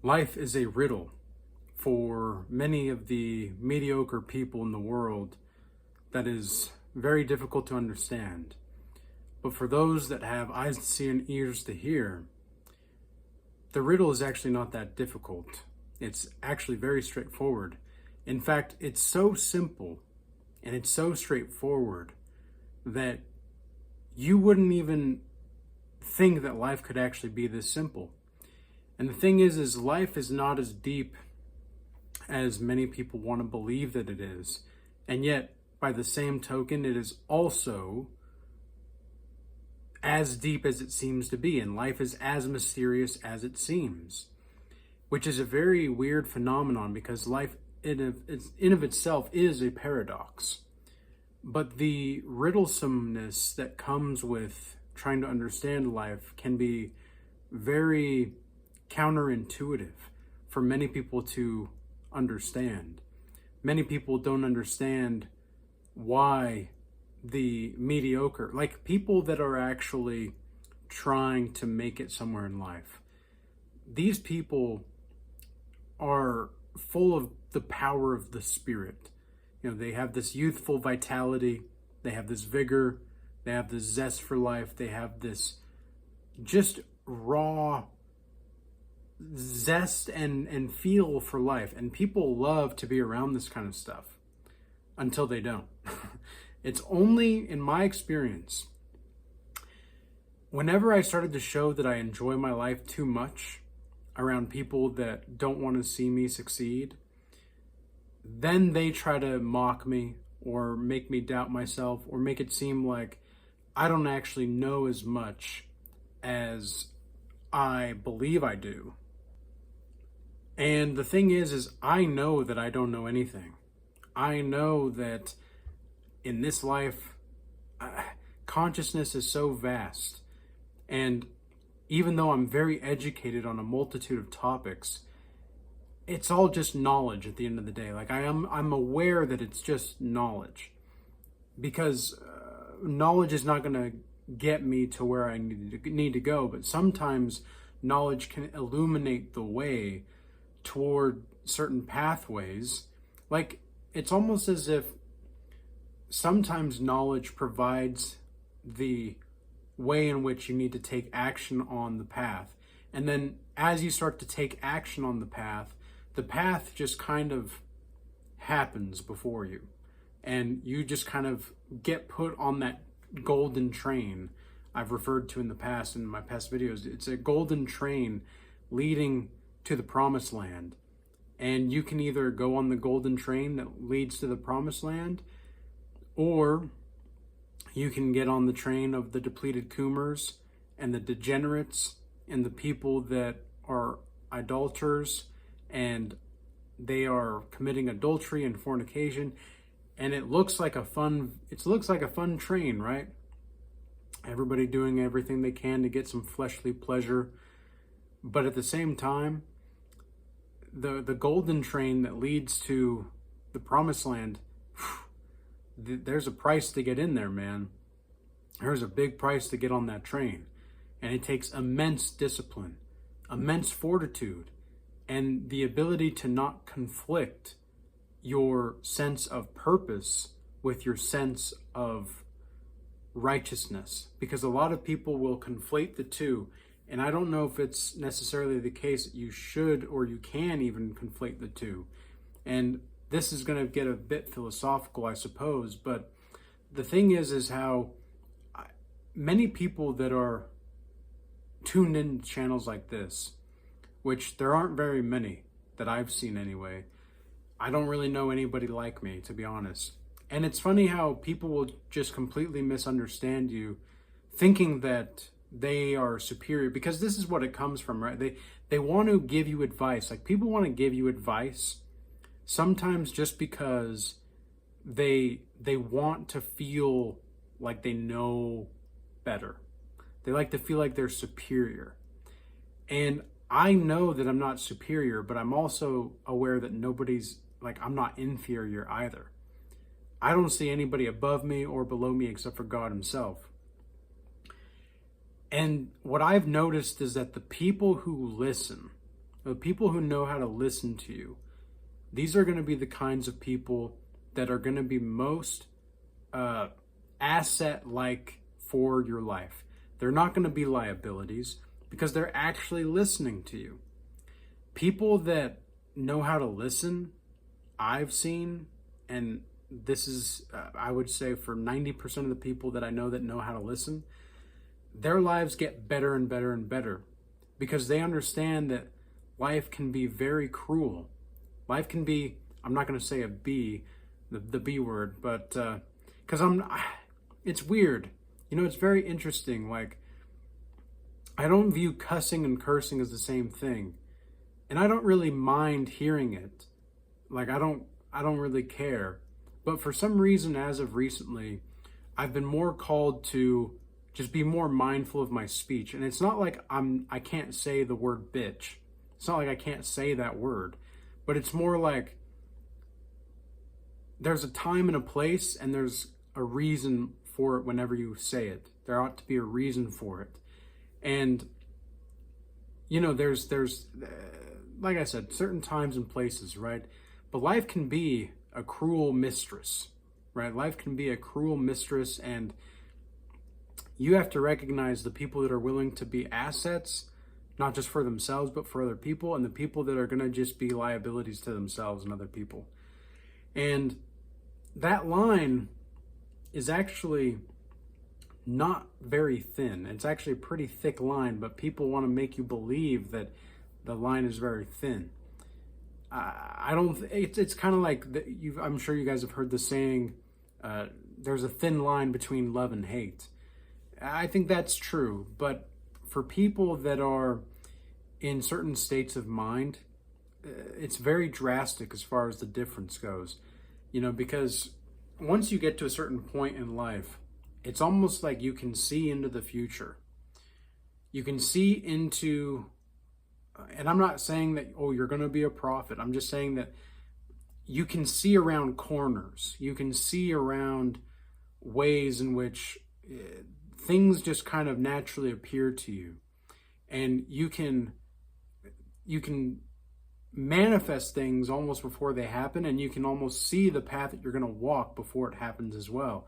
Life is a riddle for many of the mediocre people in the world that is very difficult to understand. But for those that have eyes to see and ears to hear, the riddle is actually not that difficult. It's actually very straightforward. In fact, it's so simple and it's so straightforward that you wouldn't even think that life could actually be this simple. And the thing is life is not as deep as many people want to believe that it is. And yet, by the same token, it is also as deep as it seems to be. And life is as mysterious as it seems, which is a very weird phenomenon because life in of itself is a paradox. But the riddlesomeness that comes with trying to understand life can be very counterintuitive for many people to understand. Many people don't understand why the mediocre, like people that are actually trying to make it somewhere in life, these people are full of the power of the spirit. You know, they have this youthful vitality, they have this vigor, they have this zest for life, they have this just raw zest and feel for life. And people love to be around this kind of stuff until they don't. It's only in my experience, whenever I started to show that I enjoy my life too much around people that don't want to see me succeed, then they try to mock me or make me doubt myself or make it seem like I don't actually know as much as I believe I do. And the thing is I know that I don't know anything. I know that in this life, consciousness is so vast. And even though I'm very educated on a multitude of topics, it's all just knowledge at the end of the day. Like I'm aware that it's just knowledge, because knowledge is not going to get me to where I need to go. But sometimes knowledge can illuminate the way toward certain pathways. Like it's almost as if sometimes knowledge provides the way in which you need to take action on the path. And then as you start to take action on the path just kind of happens before you. And you just kind of get put on that golden train I've referred to in the past, in my past videos. It's a golden train leading to the promised land. And you can either go on the golden train that leads to the promised land, or you can get on the train of the depleted Coomers and the degenerates and the people that are idolaters and they are committing adultery and fornication. And it looks like a fun train, right? Everybody doing everything they can to get some fleshly pleasure. But at the same time, the golden train that leads to the promised land, there's a price to get in there, man. There's a big price to get on that train. And it takes immense discipline, immense fortitude, and the ability to not conflict your sense of purpose with your sense of righteousness. Because a lot of people will conflate the two. And I don't know if it's necessarily the case that you should or you can even conflate the two. And this is going to get a bit philosophical, I suppose. But the thing is how many people that are tuned in channels like this, which there aren't very many that I've seen anyway. I don't really know anybody like me, to be honest. And it's funny how people will just completely misunderstand you, thinking that they are superior, because this is what it comes from, right? They want to give you advice. Like people want to give you advice sometimes just because they want to feel like they know better. They like to feel like they're superior. And I know that I'm not superior, but I'm also aware that I'm not inferior either. I don't see anybody above me or below me except for God himself. And what I've noticed is that the people who listen, the people who know how to listen to you, these are going to be the kinds of people that are going to be most asset-like for your life. They're not going to be liabilities because they're actually listening to you. People that know how to listen, I've seen, and this is, I would say, for 90% of the people that I know how to listen, their lives get better and better and better because they understand that life can be very cruel. Life can be, I'm not going to say the B word, but because it's weird. It's very interesting. Like, I don't view cussing and cursing as the same thing. And I don't really mind hearing it. Like, I don't really care. But for some reason, as of recently, I've been more called to just be more mindful of my speech. And it's not like I can't say the word bitch. It's not like I can't say that word. But it's more like there's a time and a place, and there's a reason for it whenever you say it. There ought to be a reason for it. And, there's like I said, certain times and places, right? But life can be a cruel mistress, right? Life can be a cruel mistress, and you have to recognize the people that are willing to be assets, not just for themselves, but for other people, and the people that are going to just be liabilities to themselves and other people. And that line is actually not very thin. It's actually a pretty thick line, but people want to make you believe that the line is very thin. I don't. It's kind of like I'm sure you guys have heard the saying, "There's a thin line between love and hate." I think that's true, but for people that are in certain states of mind, it's very drastic as far as the difference goes. Because once you get to a certain point in life, it's almost like you can see into the future. You can see into, and I'm not saying that, you're going to be a prophet. I'm just saying that you can see around corners. You can see around ways in which things just kind of naturally appear to you. And you can manifest things almost before they happen, and you can almost see the path that you're going to walk before it happens as well.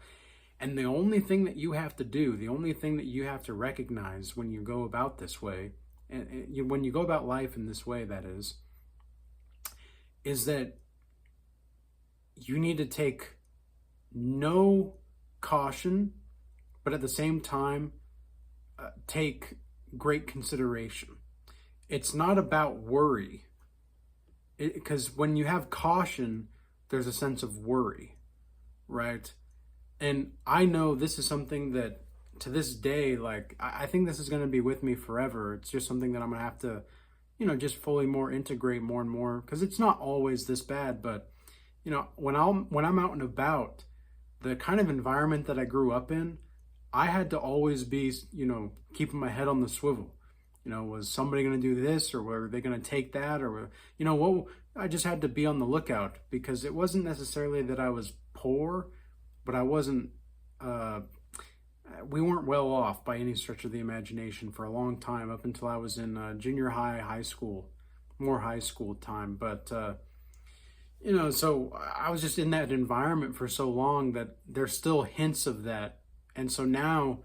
And the only thing that you have to do, the only thing that you have to recognize when you go about this way, and when you go about life in this way, that is that you need to take no caution, but at the same time, take great consideration. It's not about worry, because when you have caution, there's a sense of worry, right? And I know this is something that to this day, like, I think this is going to be with me forever. It's just something that I'm going to have to, just fully more integrate more and more, because it's not always this bad. But, when I'm out and about, the kind of environment that I grew up in, I had to always be, keeping my head on the swivel. Was somebody going to do this, or were they going to take that, or, I just had to be on the lookout, because it wasn't necessarily that I was poor, but I wasn't, we weren't well off by any stretch of the imagination for a long time, up until I was in junior high, high school, more high school time. But, so I was just in that environment for so long that there's still hints of that. And so now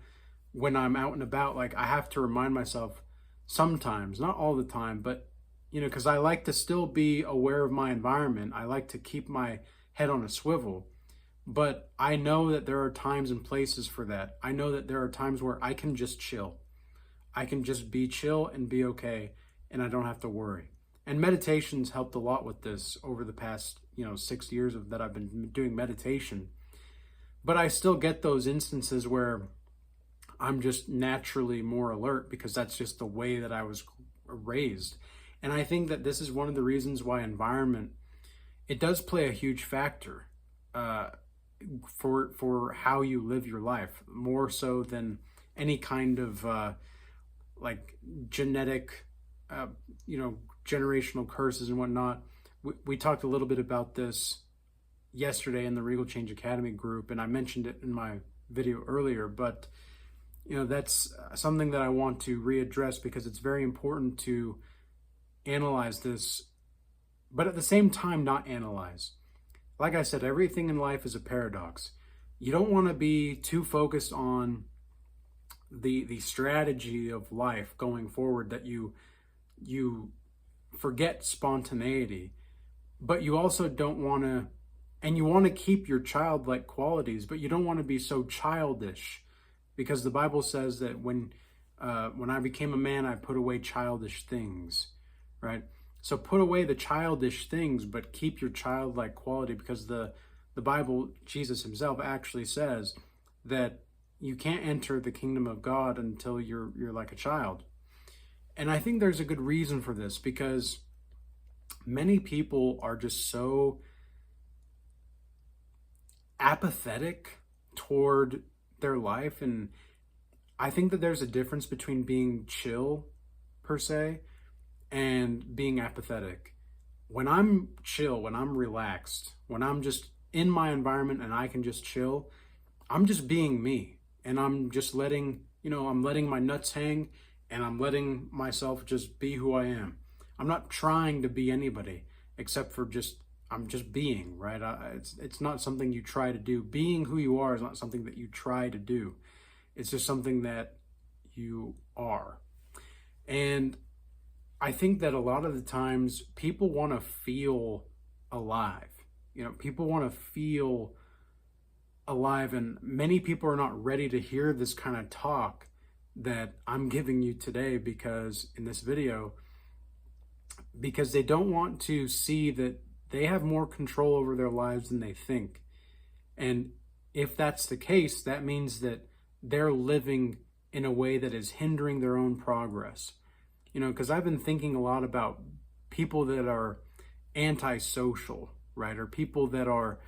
when I'm out and about, like, I have to remind myself sometimes, not all the time, but, because I like to still be aware of my environment. I like to keep my head on a swivel. But I know that there are times and places for that. I know that there are times where I can just chill. I can just be chill and be okay, and I don't have to worry. And meditation's helped a lot with this over the past, 6 years that I've been doing meditation. But I still get those instances where I'm just naturally more alert, because that's just the way that I was raised. And I think that this is one of the reasons why environment, it does play a huge factor for how you live your life, more so than any kind of like genetic, generational curses and whatnot. We talked a little bit about this yesterday in the Regal Change Academy group, and I mentioned it in my video earlier, but that's something that I want to readdress, because it's very important to analyze this, but at the same time, not analyze. Like I said, everything in life is a paradox. You don't want to be too focused on the strategy of life going forward that you forget spontaneity, but you also don't want to, and you want to keep your childlike qualities, but you don't want to be so childish, because the Bible says that when I became a man, I put away childish things, right? So put away the childish things, but keep your childlike quality, because the Bible, Jesus himself actually says that you can't enter the kingdom of God until you're like a child. And I think there's a good reason for this, because many people are just so apathetic toward their life. And I think that there's a difference between being chill, per se, and being apathetic. When I'm chill, when I'm relaxed, when I'm just in my environment and I can just chill, I'm just being me. And I'm just letting my nuts hang, and I'm letting myself just be who I am. I'm not trying to be anybody except for I'm just being, right? It's not something you try to do. Being who you are is not something that you try to do. It's just something that you are. And I think that a lot of the times people want to feel alive. People want to feel alive, and many people are not ready to hear this kind of talk that I'm giving you today, because in this video, because they don't want to see that they have more control over their lives than they think. And if that's the case, that means that they're living in a way that is hindering their own progress. Because I've been thinking a lot about people that are antisocial, right? Or people that are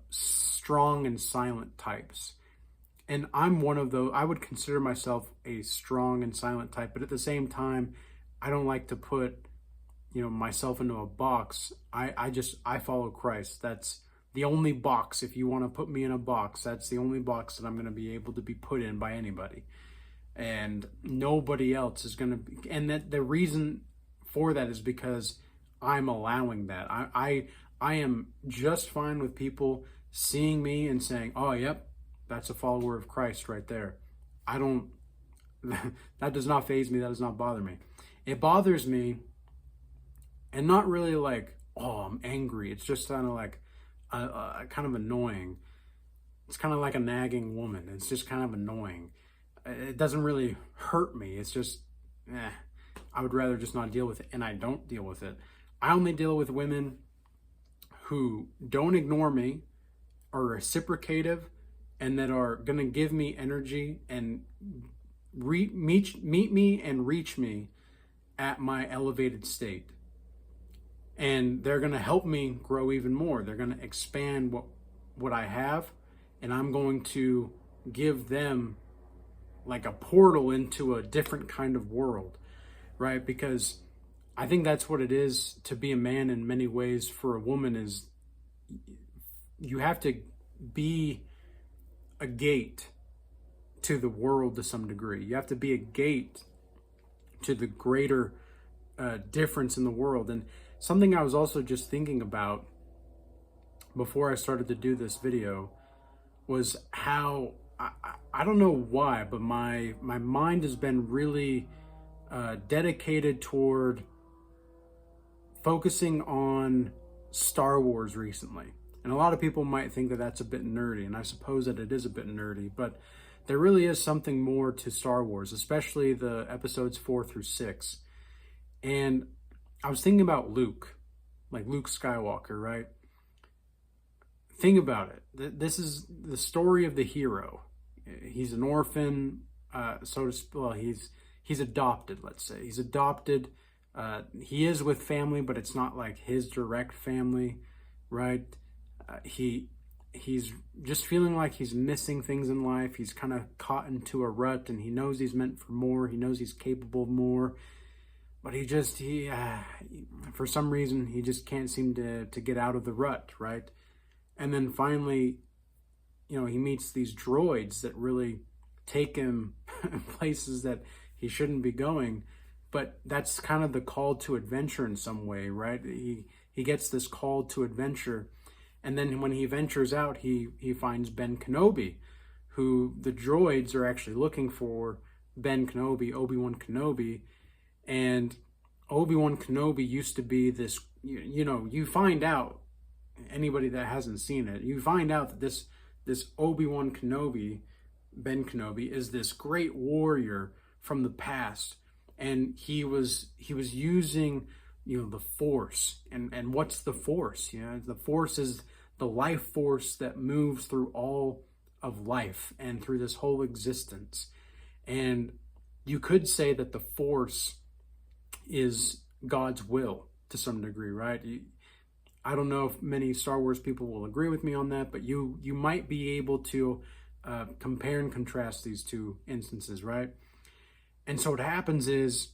strong and silent types. And I'm one of those. I would consider myself a strong and silent type, but at the same time, I don't like to put myself into a box. I follow Christ. That's the only box. If you want to put me in a box, that's the only box that I'm going to be able to be put in by anybody, and nobody else is going to be. And that the reason for that is because I'm allowing that. I am just fine with people seeing me and saying, "Oh, yep, that's a follower of Christ right there." I don't. That does not faze me. That does not bother me. It bothers me. And not really like, oh, I'm angry. It's just kind of like kind of annoying. It's kind of like a nagging woman. It's just kind of annoying. It doesn't really hurt me. It's just, I would rather just not deal with it. And I don't deal with it. I only deal with women who don't ignore me, are reciprocative, and that are going to give me energy and meet me and reach me at my elevated state. And they're going to help me grow even more. They're going to expand what I have, and I'm going to give them like a portal into a different kind of world, right? Because I think that's what it is to be a man in many ways. For a woman, is you have to be a gate to the world to some degree. You have to be a gate to the greater difference in the world. And something I was also just thinking about before I started to do this video was how, I don't know why, but my mind has been really dedicated toward focusing on Star Wars recently. And a lot of people might think that that's a bit nerdy, and I suppose that it is a bit nerdy, but there really is something more to Star Wars, especially the episodes 4 through 6. And I was thinking about Luke, like Luke Skywalker, right? Think about it. This is the story of the hero. He's an orphan, he's adopted, let's say. He's adopted. He is with family, but it's not like his direct family, right? He's just feeling like he's missing things in life. He's kind of caught into a rut, and he knows he's meant for more. He knows he's capable of more. But he for some reason, he just can't seem to get out of the rut, right? And then finally, he meets these droids that really take him places that he shouldn't be going. but that's kind of the call to adventure in some way, right? He gets this call to adventure, and then when he ventures out, he finds Ben Kenobi, who the droids are actually looking for. Ben Kenobi, Obi-Wan Kenobi, and Obi-Wan Kenobi used to be this, you find out, anybody that hasn't seen it, you find out that this Obi-Wan Kenobi, Ben Kenobi, is this great warrior from the past, and he was using, the Force. And what's the Force? The Force is the life force that moves through all of life and through this whole existence. And you could say that the Force is God's will to some degree, right? I don't know if many Star Wars people will agree with me on that, but you might be able to compare and contrast these two instances, right? And so what happens is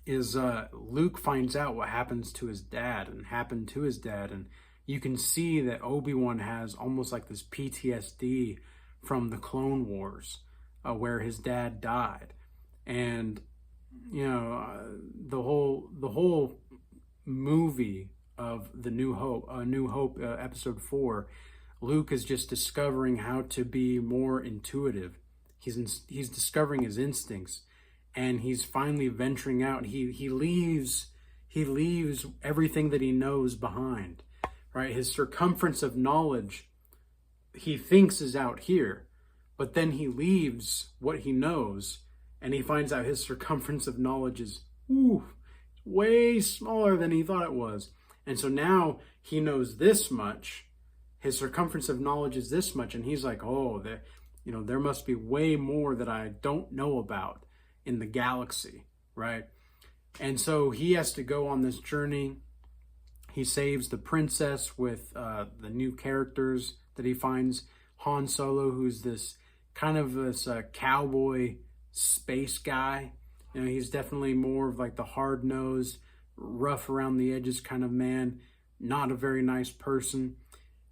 Luke finds out what happened to his dad, and you can see that Obi-Wan has almost like this PTSD from the Clone Wars, where his dad died. And the whole movie of the New Hope, episode 4, Luke is just discovering how to be more intuitive. He's discovering his instincts, and he's finally venturing out. He leaves everything that he knows behind, right? His circumference of knowledge, he thinks, is out here, but then he leaves what he knows, and he finds out his circumference of knowledge is way smaller than he thought it was. And so now he knows this much. His circumference of knowledge is this much, and he's like, there must be way more that I don't know about in the galaxy, right? And so he has to go on this journey. He saves the princess with the new characters that he finds. Han Solo, who's this kind of this cowboy space guy. He's definitely more of like the hard-nosed, rough around the edges kind of man, not a very nice person.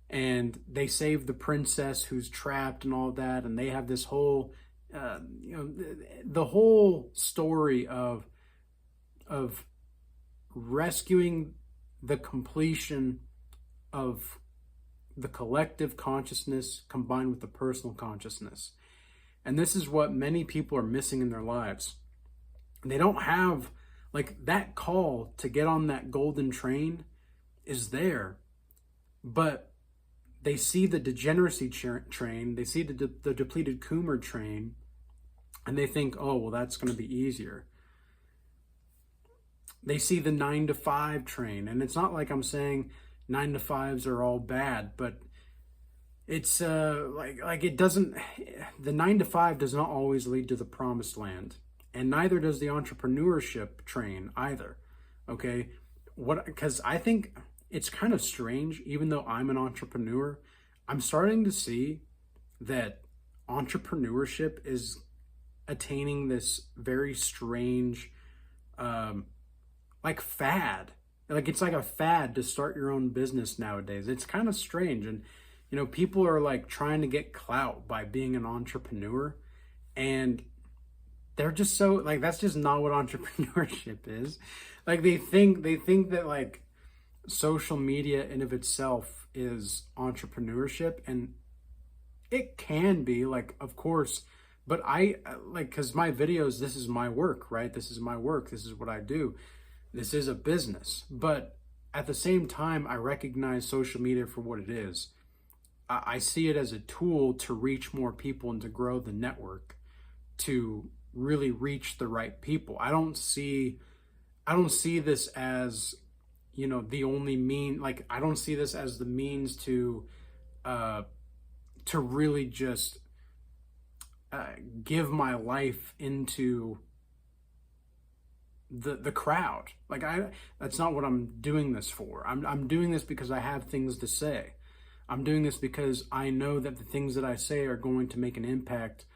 And they save the princess who's trapped and all that, and they have this whole the whole story of rescuing the completion of the collective consciousness combined with the personal consciousness. And this is what many people are missing in their lives. They don't have, like, that call to get on that golden train is there, but they see the degeneracy train, they see the depleted Coomer train, and they think, oh, well, that's going to be easier. They see the 9 to 5 train, and it's not like I'm saying 9 to 5s are all bad, but it's like it doesn't. The 9 to 5 does not always lead to the promised land, and neither does the entrepreneurship train either. Okay, because I think it's kind of strange. Even though I'm an entrepreneur, I'm starting to see that entrepreneurship is attaining this very strange like fad. Like, it's like a fad to start your own business nowadays. It's kind of strange. And people are like trying to get clout by being an entrepreneur, and they're just so, like, that's just not what entrepreneurship is. Like, they think that like social media in of itself is entrepreneurship, and it can be, like, of course, but I like, because my videos, this is my work, right? This is my work. This is what I do. This is a business. But at the same time, I recognize social media for what it is. I see it as a tool to reach more people and to grow the network, to really reach the right people. I don't see this as, the only mean, like, I don't see this as the means to really just give my life into the crowd. Like, that's not what I'm doing this for. I'm doing this because I have things to say. I'm doing this because I know that the things that I say are going to make an impact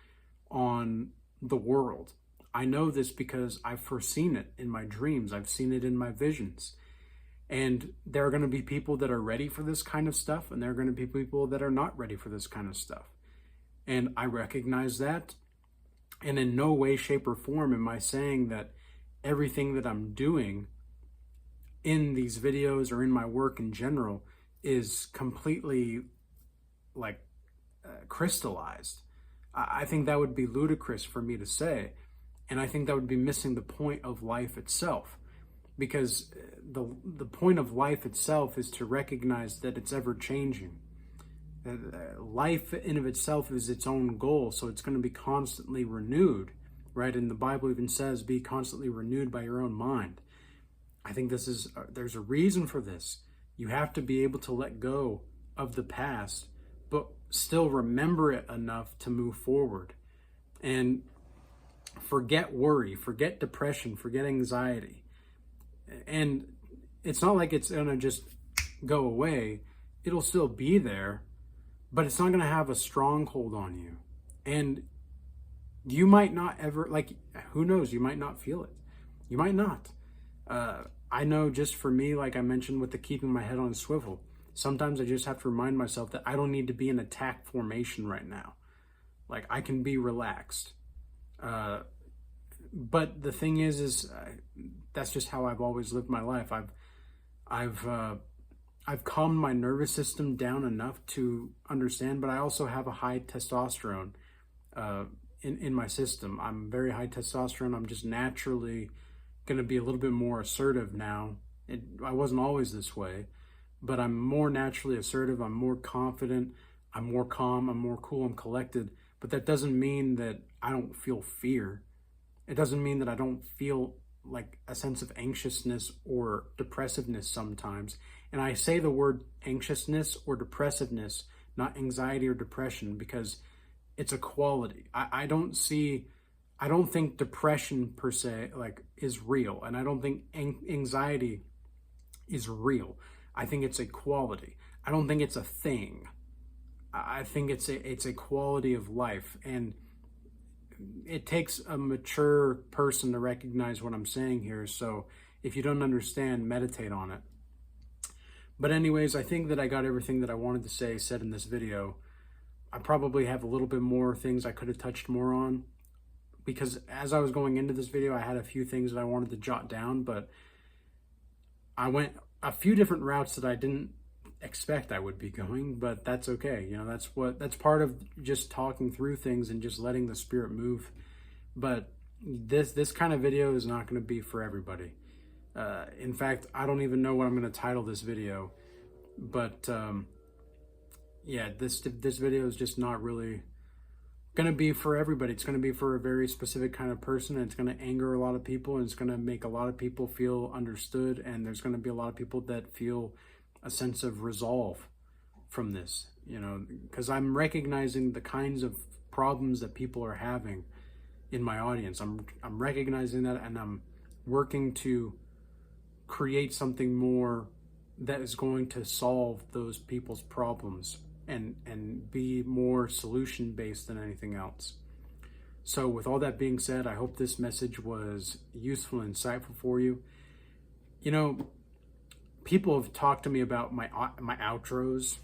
on the world. I know this because I've foreseen it in my dreams. I've seen it in my visions. And there are going to be people that are ready for this kind of stuff, and there are going to be people that are not ready for this kind of stuff. And I recognize that. And in no way, shape, or form am I saying that everything that I'm doing in these videos or in my work in general is completely like crystallized. I think that would be ludicrous for me to say. And I think that would be missing the point of life itself. Because the point of life itself is to recognize that it's ever changing. Life in of itself is its own goal, so it's going to be constantly renewed, right? And the Bible even says, be constantly renewed by your own mind. I think there's a reason for this. You have to be able to let go of the past, but still remember it enough to move forward. And forget worry, forget depression, forget anxiety. And it's not like it's going to just go away. It'll still be there, but it's not going to have a stronghold on you. And you might not ever, like, who knows? You might not feel it. You might not. I know just for me, like I mentioned with the keeping my head on a swivel, sometimes I just have to remind myself that I don't need to be in attack formation right now. Like, I can be relaxed. But the thing is that's just how I've always lived my life. I've calmed my nervous system down enough to understand, but I also have a high testosterone in my system. I'm very high testosterone. I'm just naturally going to be a little bit more assertive now. I wasn't always this way, but I'm more naturally assertive. I'm more confident. I'm more calm. I'm more cool. I'm collected. But that doesn't mean that I don't feel fear. It doesn't mean that I don't feel like a sense of anxiousness or depressiveness sometimes. And I say the word anxiousness or depressiveness, not anxiety or depression, because it's a quality. I don't think depression per se like is real, and I don't think anxiety is real. I think it's a quality. I don't think it's a thing. I think it's a quality of life, and it takes a mature person to recognize what I'm saying here. So if you don't understand, meditate on it. But anyways, I think that I got everything that I wanted to say said in this video. I probably have a little bit more things I could have touched more on, because as I was going into this video, I had a few things that I wanted to jot down, but I went a few different routes that I didn't expect I would be going, but that's okay. You know, that's part of just talking through things and just letting the spirit move. But this kind of video is not going to be for everybody. In fact, I don't even know what I'm going to title this video, but yeah, this video is just not really going to be for everybody. It's going to be for a very specific kind of person, and it's going to anger a lot of people, and it's going to make a lot of people feel understood, and there's going to be a lot of people that feel a sense of resolve from this, you know, because I'm recognizing the kinds of problems that people are having in my audience. I'm recognizing that, and I'm working to create something more that is going to solve those people's problems and be more solution based than anything else. So with all that being said, I hope this message was useful and insightful for you. You know, people have talked to me about my outros,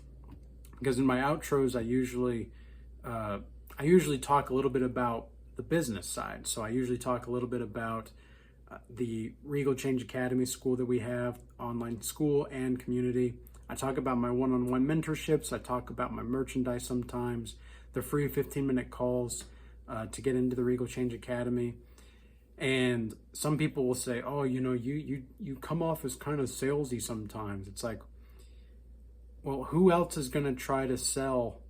because in my outros I usually talk a little bit about the business side. So I usually talk a little bit about the Regal Change Academy school that we have, online school and community. I talk about my one-on-one mentorships. I talk about my merchandise sometimes, the free 15-minute calls to get into the Regal Change Academy. And some people will say, oh, you know, you come off as kind of salesy sometimes. It's like, well, who else is going to try to sell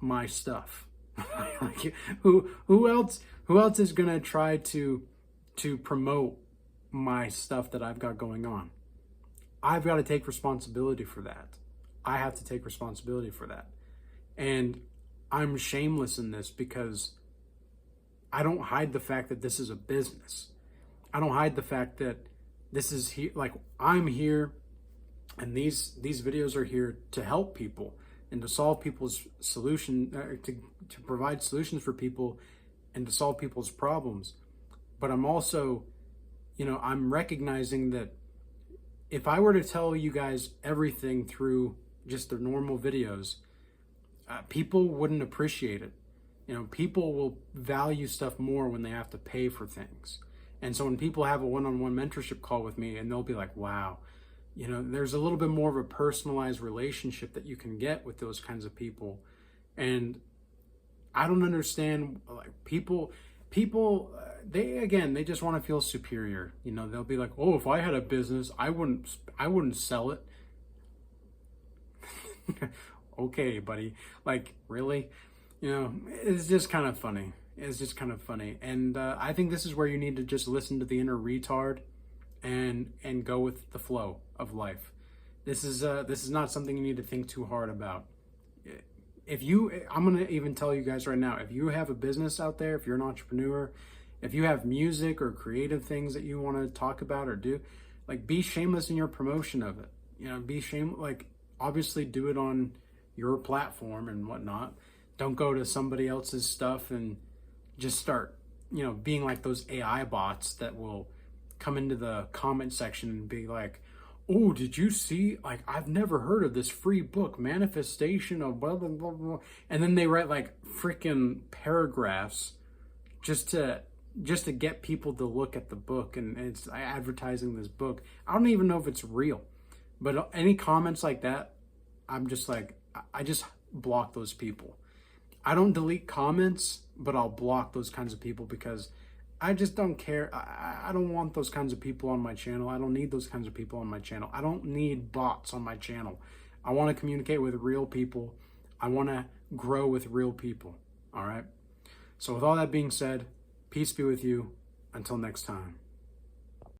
my stuff? Like, who else is going to try to promote my stuff that I've got going on? I've got to take responsibility for that. I have to take responsibility for that. And I'm shameless in this because I don't hide the fact that this is a business. I don't hide the fact that this is here, like I'm here, and these videos are here to help people and to solve people's to provide solutions for people and to solve people's problems. But I'm also, you know, I'm recognizing that if I were to tell you guys everything through just the normal videos, people wouldn't appreciate it. You know, people will value stuff more when they have to pay for things. And so when people have a one-on-one mentorship call with me and they'll be like, wow, you know, there's a little bit more of a personalized relationship that you can get with those kinds of people. And I don't understand, like, people, they just want to feel superior. You know, they'll be like, oh, if I had a business, I wouldn't sell it. Okay, buddy. Like, really? You know, it's just kind of funny. It's just kind of funny. And I think this is where you need to just listen to the inner retard and go with the flow of life. This is not something you need to think too hard about. I'm going to even tell you guys right now, if you have a business out there, if you're an entrepreneur, if you have music or creative things that you want to talk about or do, like, be shameless in your promotion of it. You know, like, obviously do it on your platform and whatnot. Don't go to somebody else's stuff and just start, you know, being like those AI bots that will come into the comment section and be like, oh, did you see, like, I've never heard of this free book, Manifestation of blah, blah, blah, blah. And then they write like freaking paragraphs just to get people to look at the book, and it's advertising this book. I don't even know if it's real, but any comments like that, I'm just like, I just block those people. I don't delete comments, but I'll block those kinds of people because I just don't care. I don't want those kinds of people on my channel. I don't need those kinds of people on my channel. I don't need bots on my channel. I want to communicate with real people. I want to grow with real people. All right. So with all that being said, peace be with you. Until next time.